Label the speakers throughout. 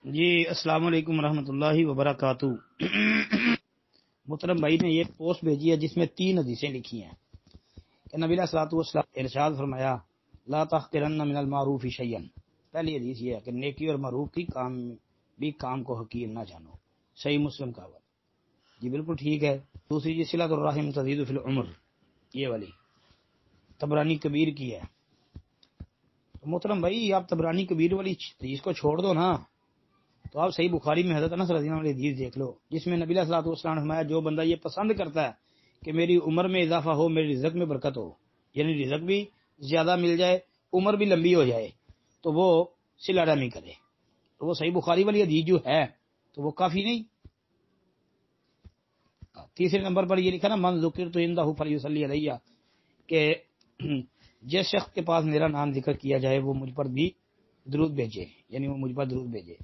Speaker 1: جی السلام علیکم ورحمۃ اللہ وبرکاتہ۔ محترم بھائی نے یہ پوسٹ بھیجی ہے جس میں 3 حدیثیں لکھی ہیں کہ نبی علیہ الصلوۃ والسلام ارشاد فرمایا لا تحقرن من المعروف شیئا۔ پہلی حدیث یہ ہے کہ نیکی اور معروف کی کام کو حقیر نہ جانو، صحیح مسلم کا حوالہ۔ جی بالکل ٹھیک ہے۔ دوسری جی صلۃ الرحم تزید فی العمر، یہ والی طبرانی کبیر کی ہے۔ محترم بھائی آپ طبرانی کبیر والی حدیث کو چھوڑ دو نا، تو آپ صحیح بخاری میں حضرت انس رضی اللہ عنہ والی حدیث دیکھ لو جس میں نبی علیہ الصلوۃ والسلام نے فرمایا جو بندہ یہ پسند کرتا ہے کہ میری عمر میں اضافہ ہو، میری رزق میں برکت ہو، یعنی رزق بھی زیادہ مل جائے، عمر بھی لمبی ہو جائے، تو وہ صلہ رحمی کرے۔ تو وہ صحیح بخاری والی حدیث جو ہے تو وہ کافی نہیں۔ تیسرے نمبر پر یہ لکھا نا من ذکرت عندہ فلیصلی علیہ، کہ جس شخص کے پاس میرا نام ذکر کیا جائے وہ مجھ پر بھی درود بھیجے، یعنی وہ مجھ پر درود بھیجے۔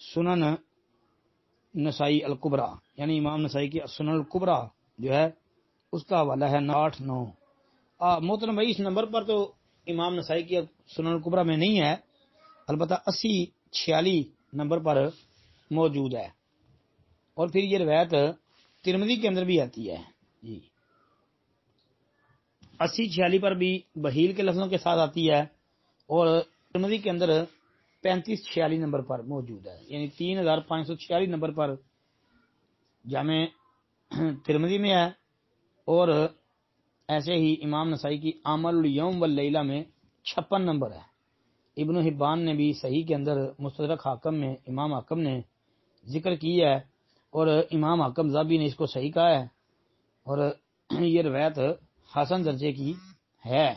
Speaker 1: سنن نسائی الکبرا، یعنی امام نسائی کی سنن الکبرا جو ہے اس کا حوالہ ہے 8-9۔ محترم بھائی اس نمبر پر تو امام نسائی کی سنن الکبرا میں نہیں ہے، البتہ 80-46 نمبر پر موجود ہے۔ اور پھر یہ روایت ترمذی کے اندر بھی آتی ہے جی، 80-46 پر بھی بہیل کے لفظوں کے ساتھ آتی ہے، اور ترمذی کے اندر 35-46 نمبر پر موجود ہے، یعنی 3546 نمبر پر جامع ترمذی میں ہے، اور ایسے ہی امام نسائی کی اعمال الیوم واللیلہ میں 56 نمبر ہے۔ ابن حبان نے بھی صحیح کے اندر مستدرک حاکم میں امام حاکم نے ذکر کی ہے، اور امام حاکم ذابی نے اس کو صحیح کہا ہے، اور یہ روایت حسن درجے کی ہے۔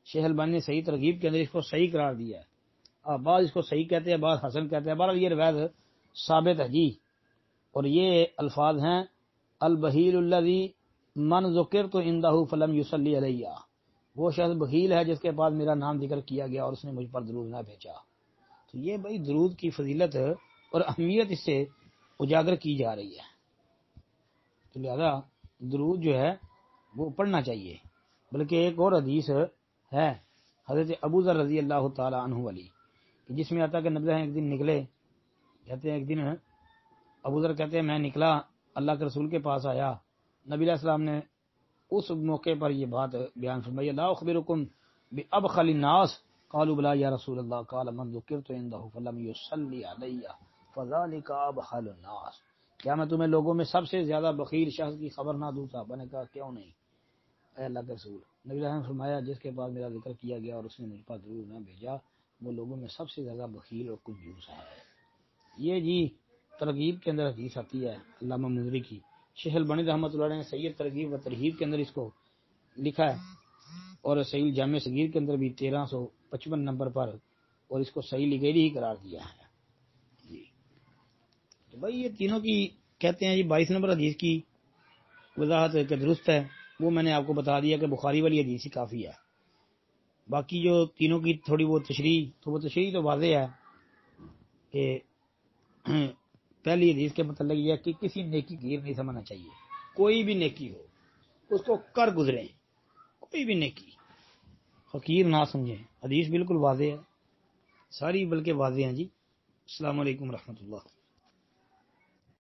Speaker 1: شیخ البانی نے صحیح ترغیب کے اندر اس کو صحیح قرار دیا ہے۔ بعض اس کو صحیح کہتے ہیں، بعض حسن کہتے ہیں، بہرحال یہ روایت ثابت ہے جی۔ اور یہ الفاظ ہیں البہیل الذی من ذکرت عندہ فلم یصلی علیہ، وہ شخص بخیل ہے جس کے پاس میرا نام ذکر کیا گیا اور اس نے مجھ پر درود نہ بھیجا۔ تو یہ بھائی درود کی فضیلت اور اہمیت اس سے اجاگر کی جا رہی ہے، تو لہذا درود جو ہے وہ پڑھنا چاہیے۔ بلکہ ایک اور حدیث ہے حضرت ابو ذر رضی اللہ تعالی عنہ والی، جس میں آتا کہ نبی ایک دن نکلے، کہتے ہیں ایک دن ابو ذر کہتے ہیں میں نکلا، اللہ کے رسول کے پاس آیا، نبی علیہ السلام نے اس موقع پر یہ بات بیان فرمائی لا اخبرکم بابخل الناس قالوا بلا یا رسول اللہ قال من ذکرت عنده فلم يصلی علی فذلك ابخل الناس، کیا میں تمہیں لوگوں میں سب سے زیادہ بخیل شخص کی خبر نہ دوں؟ صاحبہ نے کہا کیوں نہیں اے اللہ کے رسول؟ نبی علیہ السلام نے فرمایا جس کے بعد میرا ذکر کیا گیا اور اس نے مجھ پر درود نہ بھیجا وہ لوگوں میں سب سے زیادہ بخیل اور کنجوس ہے۔ یہ جی ترغیب کے اندر حدیث آتی ہے علامہ منذری کی۔ شیخ البانی رحمۃ اللہ علیہ نے سید ترغیب و ترہیب کے اندر اس کو لکھا ہے، اور صحیح جامع صغیر کے اندر بھی 1355 نمبر پر، اور اس کو صحیح لغیری ہی قرار دیا ہے جی۔ تو بھائی یہ تینوں کی کہتے ہیں جی 22 نمبر حدیث کی وضاحت کہ درست ہے، وہ میں نے آپ کو بتا دیا کہ بخاری والی حدیث ہی کافی ہے۔ باقی جو تینوں کی تھوڑی وہ تشریح تو واضح ہے کہ پہلی حدیث کے متعلق یہ ہے کہ کسی نیکی گیر نہیں سمجھنا چاہیے، کوئی بھی نیکی ہو اس کو کر گزریں، کوئی بھی نیکی حقیر نہ سمجھیں۔ حدیث بالکل واضح ہے، ساری بلکہ واضح ہیں جی۔ السلام علیکم ورحمۃ اللہ۔